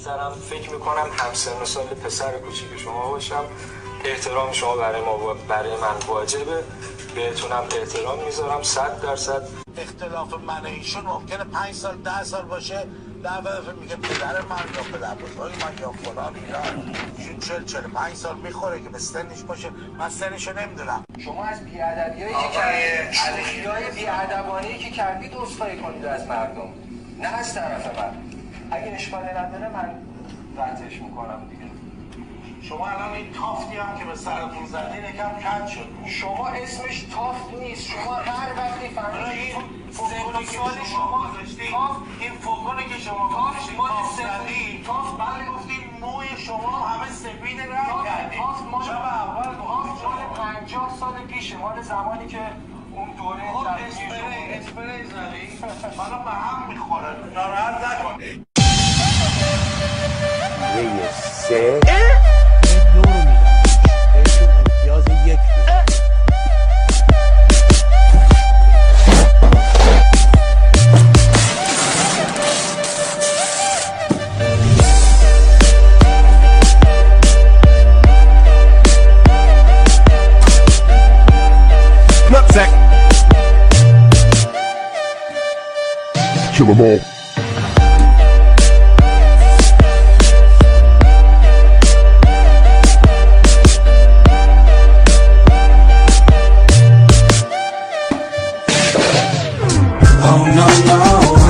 کوچیک‌ترم فکر میکنم همسن و سال پسر کوچیک شما باشم. احترام شما برای من واجبه، بهتونم احترام میذارم 100%. اختلاف من و ایشون ممکنه 5 سال 10 سال باشه، در دفعه میگه پدر من یا پدر بزرگ من یا فلان اینا، ایشون 40-45 سال میخوره که به سنش باشه، من سنشو نمیدونم. شما از بی‌ادبیایی که کردید، شوخی‌های بی‌ادبانه‌ای که کردید عذرخواهی کنید از مردم، نه از طرف من. اگه اشکالی نداره من قطعش میکنم دیگه. شما الان این تافتی هم که به سرتون زدین یکم کج شد. شما اسمش تافت نیست، شما هر وقتی فهمیدید فوکونی که شما گذاشتید، این فوکونی که شما گذاشتید تافت بله گفتید موی شما همه سفید رنگ کردید. تافت مال 50 سال پیشه، مال زمانی که اون دوره اسپری زدی حالا به هم میخوره، ناراحت نکنید. یه سه دو رو میدم بهشون امتیاز 1 میدم. Kill 'em all. Oh no, no,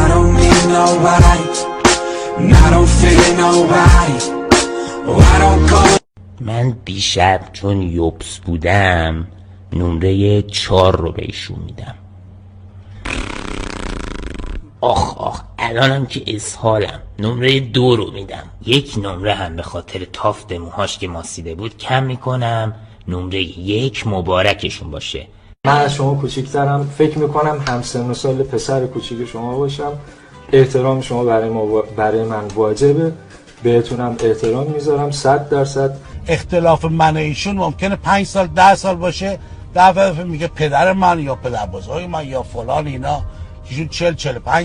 I don't need nobody, and I don't fear nobody. Oh, I don't go. من دیشب چون یوبس بودم نمره 4 رو به ایشون میدم. آخ الانم که اسهالم نمره 2 رو میدم. 1 نمره هم به خاطر تافت موهاش که ماسیده بود کم میکنم، نمره 1 مبارکشون باشه. من از شما کوچیک‌ترم فکر میکنم همسن و سال پسر کوچیک شما باشم. احترام شما برای من واجبه، بهتونم احترام میذارم 100%. اختلاف من و ایشون ممکنه 5 سال 10 سال باشه، در دفعه میگه پدر من یا پدر بزرگ من یا فلان اینا، ایشون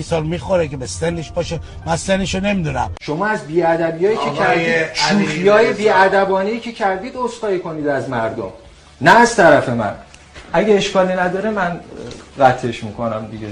40-45 سال میخوره که به سنش باشه، من سنشو نمیدونم. شما از بی‌ادبیایی که کردید، شوخی‌های بی‌ادبانه‌ای که کردید عذرخواهی کنید از مردم، نه از طرف من. اگه اشکالی نداره من قطعش میکنم دیگه.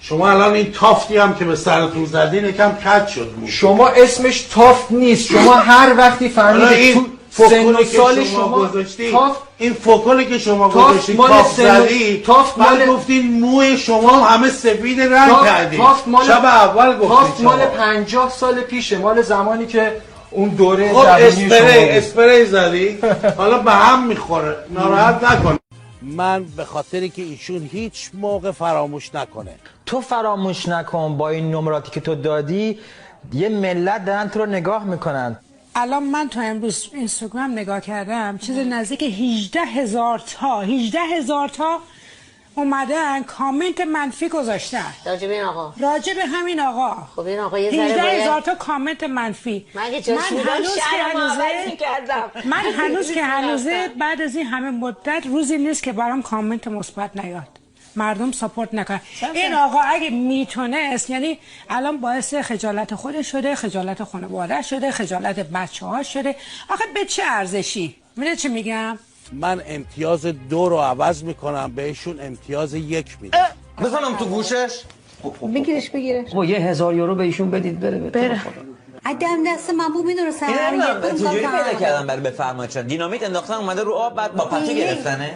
شما الان این تافتی هم که به سرتون زدین یکم کج شد. شما اسمش تافت نیست، شما هر وقتی فهمیدید تو سن و سال شما گذاشتید، این فوکونی که شما گذاشتید تافت زدی، مال گفتین موی شما همه سفید رنگ کردید. شب اول گفتید تافت مال 50 سال پیشه، مال زمانی که اون دوره خب جوانی شما اسپری زدی حالا به هم میخوره، ناراحت نکن. من به خاطری که ایشون هیچ موقع فراموش نکنه. تو فراموش نکن، با این نمراتی که تو دادی یه ملت دارن تو رو نگاه میکنن. الان من تا امروز اینستاگرام نگاه کردم، چیز نزدیک 18,000 تا اومدن کامنت منفی گذاشتن راجب این آقا، راجب همین آقا. خب این آقا یه ذره 18,000 تا کامنت منفی. من هنوز که هنوزه بعد از این همه مدت روزی نیست که برام کامنت مثبت نیاد، مردم ساپورت نکنن. این آقا اگه میتونست، یعنی الان باعث خجالت خودش شده، خجالت خانواده شده، خجالت بچه‌ها شده. آخه به چه ارزشی؟ میدونی چی میگم؟ من امتیاز 2 رو عوض میکنم بهشون امتیاز 1 میدم. بزنم تو گوشش. بگیرش با 1,000 یورو به ایشون بدید بره. دم دست من بود میدونستم. چجوری پیدا کردن برای بفرمایید؟ دینامیت انداختن اومده رو آب بعد با پتو گرفتنه.